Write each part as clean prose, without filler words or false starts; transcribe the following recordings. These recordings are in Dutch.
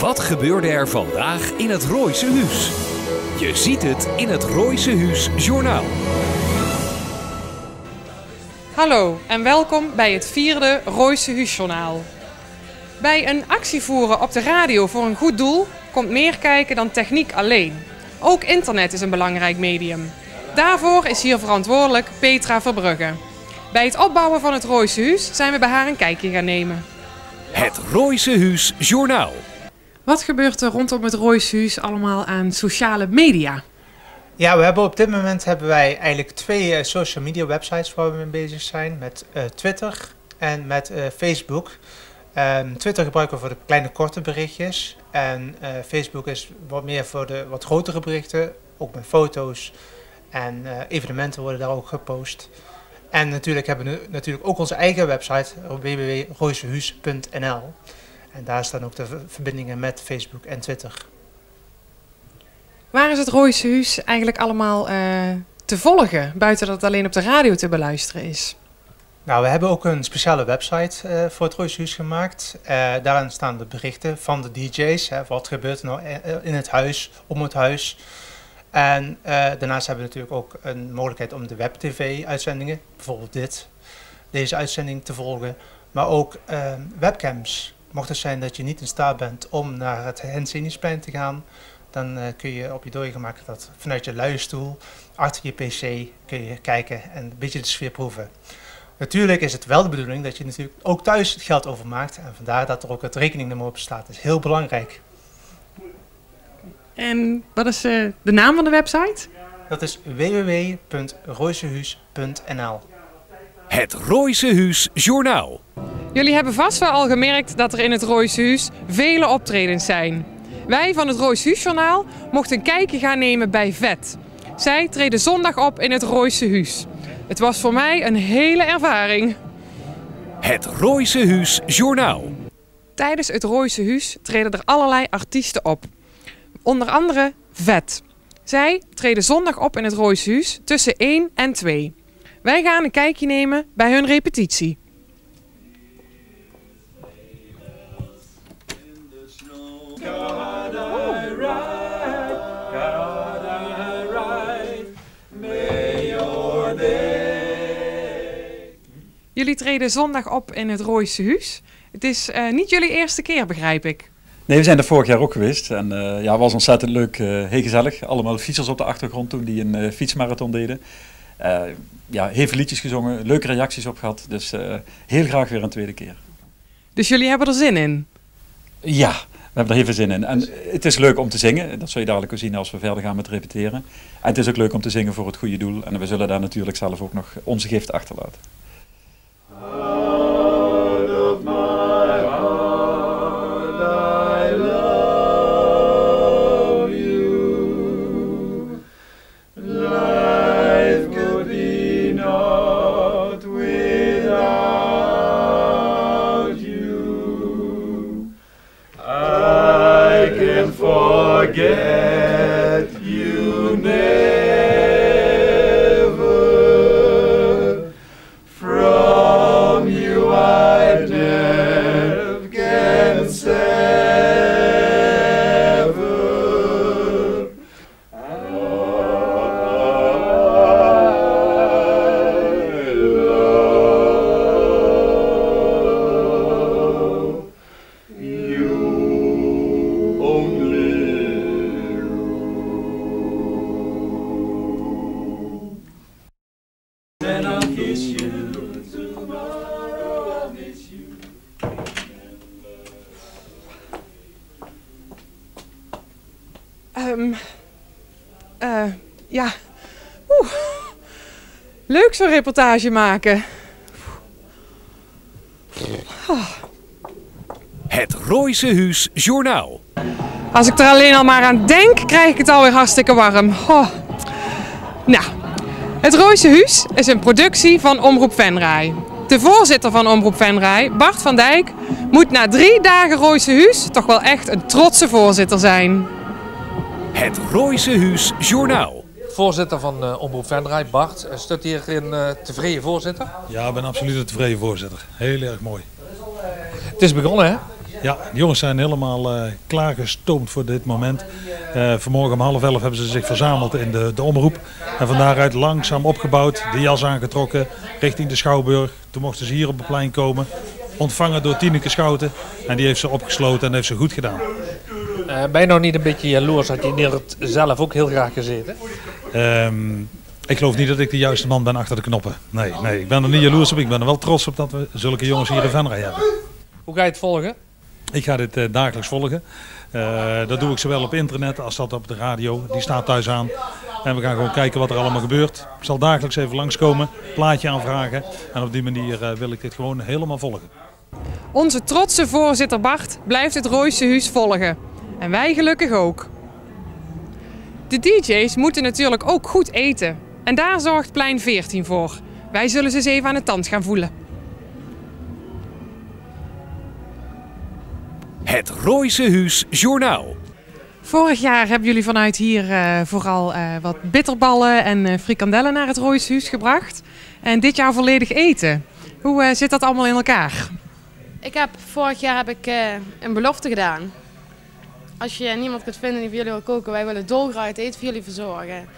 Wat gebeurde er vandaag in het Rooise Huus? Je ziet het in het Rooise Huus Journaal. Hallo en welkom bij het 4e Rooise Huus Journaal. Bij een actie voeren op de radio voor een goed doel komt meer kijken dan techniek alleen. Ook internet is een belangrijk medium. Daarvoor is hier verantwoordelijk Petra Verbrugge. Bij het opbouwen van het Rooise Huus zijn we bij haar een kijkje gaan nemen. Het Rooise Huus Journaal. Wat gebeurt er rondom het Rooise Huus allemaal aan sociale media? Ja, we hebben op dit moment eigenlijk 2 social media websites waar we mee bezig zijn. Met Twitter en met Facebook. Twitter gebruiken we voor de kleine korte berichtjes. En Facebook is wat meer voor de wat grotere berichten. Ook met foto's en evenementen worden daar ook gepost. En natuurlijk hebben we ook onze eigen website www.rooisehuus.nl. En daar staan ook de verbindingen met Facebook en Twitter. Waar is het Rooise Huus eigenlijk allemaal te volgen, buiten dat het alleen op de radio te beluisteren is? Nou, we hebben ook een speciale website voor het Rooise Huus gemaakt. Daarin staan de berichten van de DJ's. Wat gebeurt er nou in het huis, om het huis. En daarnaast hebben we natuurlijk ook een mogelijkheid om de web-tv-uitzendingen, bijvoorbeeld deze uitzending te volgen. Maar ook webcams. Mocht het zijn dat je niet in staat bent om naar het Heinz-Seniusplein te gaan, dan kun je op je dooi gemaakt dat vanuit je luie stoel, achter je pc, kun je kijken en een beetje de sfeer proeven. Natuurlijk is het wel de bedoeling dat je natuurlijk ook thuis het geld overmaakt. En vandaar dat er ook het rekeningnummer op staat. Dat is heel belangrijk. En wat is de naam van de website? Dat is www.rooisehuus.nl. Het Rooise Huus Journaal. Jullie hebben vast wel al gemerkt dat er in het Rooise Huus vele optredens zijn. Wij van het Rooise Huus Journaal mochten een kijkje gaan nemen bij VET. Zij treden zondag op in het Rooise Huus. Het was voor mij een hele ervaring. Het Rooise Huus Journaal. Tijdens het Rooise Huus treden er allerlei artiesten op. Onder andere VET. Zij treden zondag op in het Rooise Huus tussen 1 en 2. Wij gaan een kijkje nemen bij hun repetitie. Jullie treden zondag op in het Rooise Huus. Het is niet jullie eerste keer, begrijp ik. Nee, we zijn er vorig jaar ook geweest. En het was ontzettend leuk, heel gezellig. Allemaal fietsers op de achtergrond toen die een fietsmarathon deden. Heel veel liedjes gezongen, leuke reacties op gehad. Dus heel graag weer een tweede keer. Dus jullie hebben er zin in? Ja, we hebben er heel veel zin in. En het is leuk om te zingen. Dat zul je dadelijk ook zien als we verder gaan met repeteren. En het is ook leuk om te zingen voor het goede doel. En we zullen daar natuurlijk zelf ook nog onze gift achterlaten. Forget you never. From you I never can sever. I love you only. And I'll kiss you tomorrow, I'll miss you. Ja. Leuk zo'n reportage maken. Het Rooise Huus Journaal. Als ik er alleen al maar aan denk, krijg ik het alweer hartstikke warm. Nou, het Rooise Huus is een productie van Omroep Venray. De voorzitter van Omroep Venray, Bart van Dijk, moet na 3 dagen Rooise Huus toch wel echt een trotse voorzitter zijn. Het Rooise Huus Journaal. Voorzitter van Omroep Venray, Bart. Is dat hier een tevreden voorzitter? Ja, ik ben absoluut een tevreden voorzitter. Heel erg mooi. Het is begonnen, hè? Ja, de jongens zijn helemaal klaargestoomd voor dit moment. Vanmorgen om 10:30 hebben ze zich verzameld in de omroep. En van daaruit langzaam opgebouwd, de jas aangetrokken richting de Schouwburg. Toen mochten ze hier op het plein komen, ontvangen door Tineke Schouten. En die heeft ze opgesloten en heeft ze goed gedaan. Ben je nou niet een beetje jaloers? Had je hier zelf ook heel graag gezeten? Ik geloof niet dat ik de juiste man ben achter de knoppen. Nee, ik ben er niet jaloers op. Ik ben er wel trots op dat we zulke jongens hier in Venray hebben. Hoe ga je het volgen? Ik ga dit dagelijks volgen. Dat doe ik zowel op internet als dat op de radio. Die staat thuis aan. En we gaan gewoon kijken wat er allemaal gebeurt. Ik zal dagelijks even langskomen, plaatje aanvragen. En op die manier wil ik dit gewoon helemaal volgen. Onze trotse voorzitter Bart blijft het Rooise Huis volgen. En wij gelukkig ook. De DJ's moeten natuurlijk ook goed eten. En daar zorgt plein 14 voor. Wij zullen ze eens even aan de tand gaan voelen. Het Rooise Huis Journaal. Vorig jaar hebben jullie vanuit hier vooral wat bitterballen en frikandellen naar het Rooise Huis gebracht. En dit jaar volledig eten. Hoe zit dat allemaal in elkaar? Vorig jaar heb ik een belofte gedaan. Als je niemand kunt vinden die voor jullie wil koken, wij willen dolgraag het eten voor jullie verzorgen.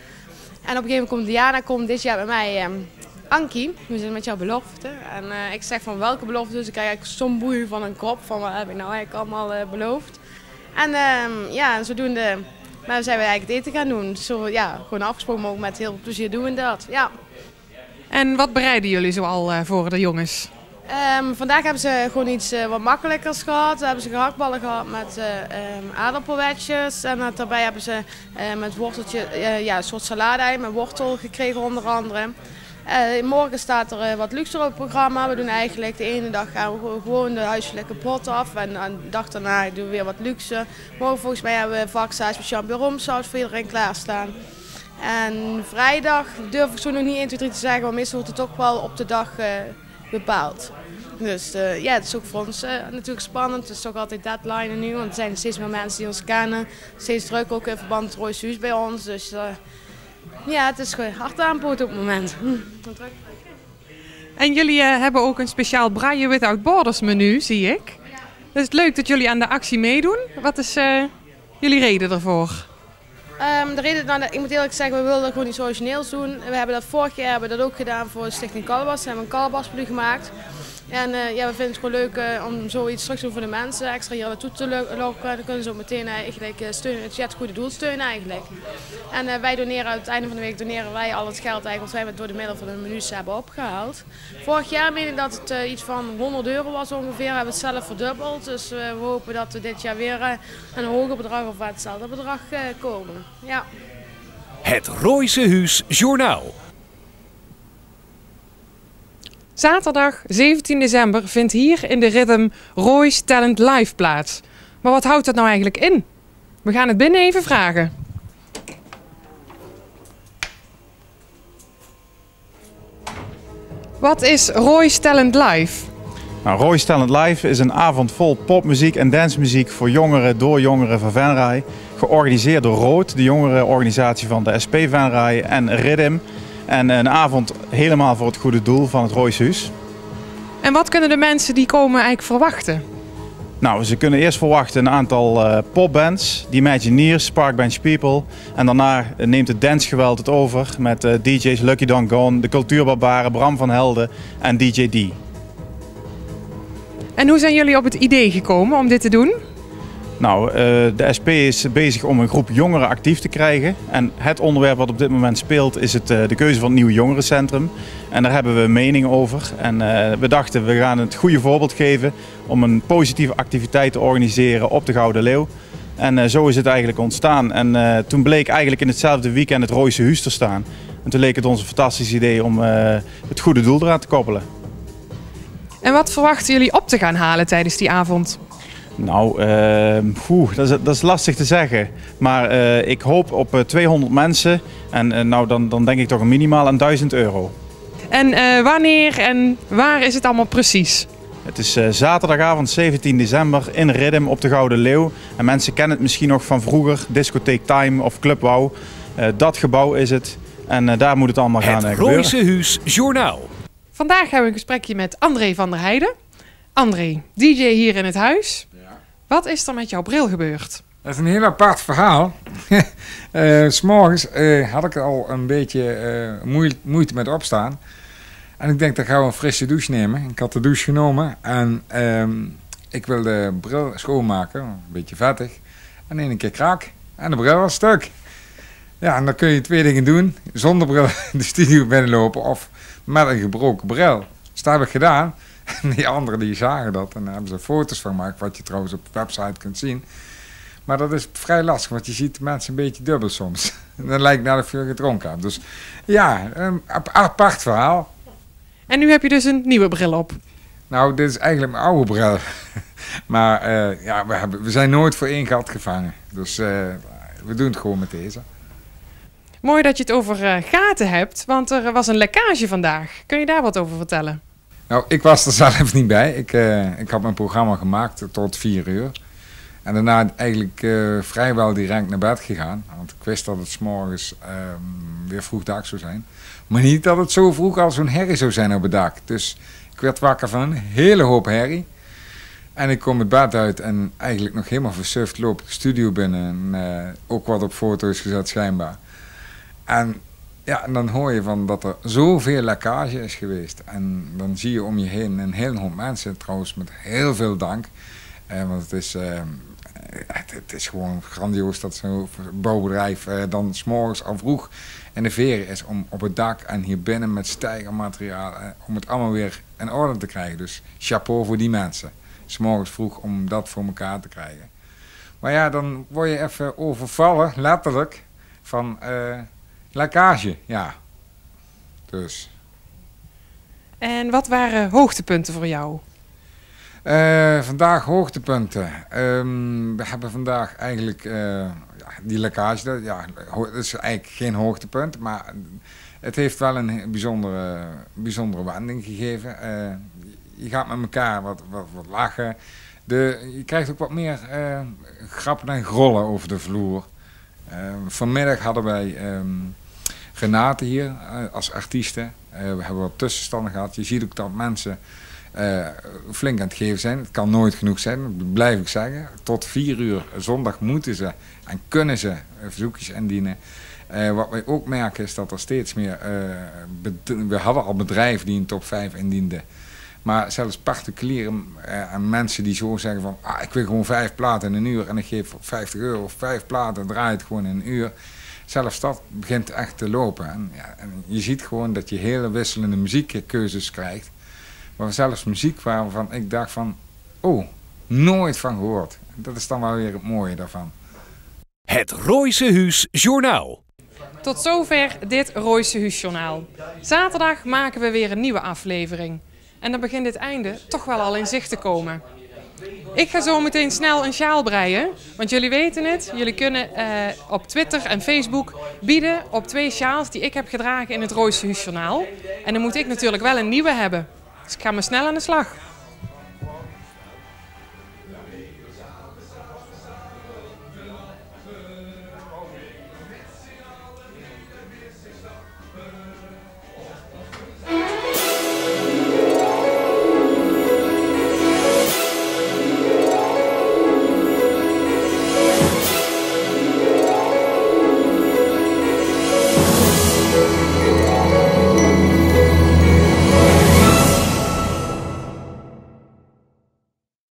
En op een gegeven moment komt Diana dit jaar bij mij, Ankie, we zitten met jouw belofte. En ik zeg van welke belofte, dus ik krijg eigenlijk zo'n boei van een kop van wat heb ik nou eigenlijk allemaal beloofd. En zodoende zijn we eigenlijk het eten gaan doen. Zo, gewoon afgesproken, maar ook met heel veel plezier doen we dat. Ja. En wat bereiden jullie zoal voor de jongens? Vandaag hebben ze gewoon iets wat makkelijkers gehad. We hebben ze gehaktballen gehad met aardappelwetjes. En daarbij hebben ze met worteltje, een soort salade met wortel gekregen onder andere. Morgen staat er wat luxer op het programma. We doen eigenlijk de ene dag gaan we gewoon de huiselijke pot af. En de dag daarna doen we weer wat luxe. Morgen volgens mij hebben we varkenssaus met champignonsaus voor iedereen klaarstaan. En vrijdag durf ik zo nog niet 1, 2, 3 te zeggen, want meestal wordt het toch wel op de dag bepaald. Dus het is ook voor ons natuurlijk spannend. Het is toch altijd deadline nu, want er zijn steeds meer mensen die ons kennen. Steeds druk ook in verband met het Rooise Huis bij ons. Dus het is gewoon hard aanpoten op het moment. En jullie hebben ook een speciaal Braille Without Borders menu, zie ik. Dus het is leuk dat jullie aan de actie meedoen. Wat is jullie reden daarvoor? De reden, ik moet eerlijk zeggen, we wilden gewoon iets origineels doen. We hebben dat vorig jaar ook gedaan voor Stichting Calabas. We hebben een Calabas-menu gemaakt. En we vinden het gewoon leuk om zoiets terug te doen voor de mensen. Extra hier naartoe te lokken. Dan kunnen ze ook meteen eigenlijk steunen, het goede doel steunen eigenlijk. En wij doneren aan het einde van de week al het geld eigenlijk wat wij door de middel van de menus hebben opgehaald. Vorig jaar meen ik dat het iets van €100 was ongeveer. We hebben het zelf verdubbeld. Dus we hopen dat we dit jaar weer een hoger bedrag of hetzelfde bedrag komen. Ja. Het Rooise Huis Journaal. Zaterdag 17 december vindt hier in de Rhythm Royce Talent Live plaats. Maar wat houdt dat nou eigenlijk in? We gaan het binnen even vragen. Wat is Royce Talent Live? Nou, Royce Talent Live is een avond vol popmuziek en dancemuziek voor jongeren door jongeren van Venray. Georganiseerd door Rood, de jongerenorganisatie van de SP Venray en Rhythm. En een avond helemaal voor het goede doel van het Rooise Huis. En wat kunnen de mensen die komen eigenlijk verwachten? Nou, ze kunnen eerst verwachten een aantal popbands, The Imagineers, Park Bench People. En daarna neemt het dancegeweld het over met DJ's Lucky Don Gone, de Cultuurbarbaren, Bram van Helden en DJ D. En hoe zijn jullie op het idee gekomen om dit te doen? Nou, de SP is bezig om een groep jongeren actief te krijgen. En het onderwerp wat op dit moment speelt is de keuze van het nieuwe jongerencentrum. En daar hebben we een mening over. En we dachten, we gaan het goede voorbeeld geven om een positieve activiteit te organiseren op de Gouden Leeuw. En zo is het eigenlijk ontstaan. En toen bleek eigenlijk in hetzelfde weekend het Rooise Huis te staan. En toen leek het ons een fantastisch idee om het goede doel eraan te koppelen. En wat verwachten jullie op te gaan halen tijdens die avond? Nou, dat is lastig te zeggen. Maar ik hoop op 200 mensen en dan denk ik toch een minimaal aan €1000. En wanneer en waar is het allemaal precies? Het is zaterdagavond 17 december in Rhythm op de Gouden Leeuw. En mensen kennen het misschien nog van vroeger, Discotheek Time of Club Wow. Dat gebouw is het en daar moet het allemaal gaan gebeuren. Het Rooise Huis Journaal. Vandaag hebben we een gesprekje met André van der Heijden. André, DJ hier in het huis. Ja. Wat is er met jouw bril gebeurd? Dat is een heel apart verhaal. 's Morgens had ik al een beetje moeite met opstaan. En ik denk, dan gaan we een frisse douche nemen. Ik had de douche genomen en ik wilde de bril schoonmaken. Een beetje vettig. En in een keer kraak. En de bril was stuk. Ja, en dan kun je 2 dingen doen. Zonder bril de studio binnenlopen of met een gebroken bril. Dus dat heb ik gedaan. En die anderen die zagen dat. En daar hebben ze foto's van gemaakt. Wat je trouwens op de website kunt zien. Maar dat is vrij lastig. Want je ziet de mensen een beetje dubbel soms. En dan lijkt het net of je gedronken hebt. Dus ja, een apart verhaal. En nu heb je dus een nieuwe bril op. Nou, dit is eigenlijk mijn oude bril. Maar ja, we zijn nooit voor 1 gat gevangen. Dus we doen het gewoon met deze. Mooi dat je het over gaten hebt, want er was een lekkage vandaag. Kun je daar wat over vertellen? Nou, ik was er zelf niet bij. Ik had mijn programma gemaakt tot 4 uur. En daarna eigenlijk vrijwel direct naar bed gegaan. Want ik wist dat het 's morgens weer vroegdag zou zijn. Maar niet dat het zo vroeg al zo'n herrie zou zijn op het dak. Dus ik werd wakker van een hele hoop herrie. En ik kom het bed uit en eigenlijk nog helemaal versuft loop ik de studio binnen. En ook wat op foto's gezet schijnbaar. En ja, en dan hoor je van dat er zoveel lekkage is geweest. En dan zie je om je heen een hele hoop mensen, trouwens met heel veel dank. Want het is gewoon grandioos dat zo'n bouwbedrijf dan 's morgens al vroeg in de veren is om op het dak en hier binnen met stijgermateriaal om het allemaal weer in orde te krijgen. Dus chapeau voor die mensen. 's Morgens vroeg om dat voor elkaar te krijgen. Maar ja, dan word je even overvallen, letterlijk, van lekkage, ja. Dus. En wat waren hoogtepunten voor jou? Vandaag hoogtepunten. We hebben vandaag eigenlijk die lekkage. Ja, dat is eigenlijk geen hoogtepunt, maar het heeft wel een bijzondere wending gegeven. Je gaat met elkaar wat lachen. Je krijgt ook wat meer grappen en grollen over de vloer. Vanmiddag hadden wij Renate hier als artieste. We hebben wat tussenstanden gehad. Je ziet ook dat mensen flink aan het geven zijn. Het kan nooit genoeg zijn, dat blijf ik zeggen. Tot 4 uur zondag moeten ze en kunnen ze verzoekjes indienen. Wat wij ook merken is dat er steeds meer... we hadden al bedrijven die een top 5 indienden. Maar zelfs particulieren en mensen die zo zeggen van... ik wil gewoon 5 platen in een uur en ik geef voor €50 5 platen, draai het gewoon in een uur. Zelfs dat begint echt te lopen. En je ziet gewoon dat je hele wisselende muziekkeuzes krijgt. Maar zelfs muziek waarvan ik dacht van... nooit van gehoord. Dat is dan wel weer het mooie daarvan. Het Rooise Huus Journaal. Tot zover dit Rooise Huus Journaal. Zaterdag maken we weer een nieuwe aflevering. En dan begint het einde toch wel al in zicht te komen. Ik ga zo meteen snel een sjaal breien. Want jullie weten het, jullie kunnen op Twitter en Facebook bieden op 2 sjaals die ik heb gedragen in het Rooise Huus Journaal. En dan moet ik natuurlijk wel een nieuwe hebben. Dus ik ga maar snel aan de slag.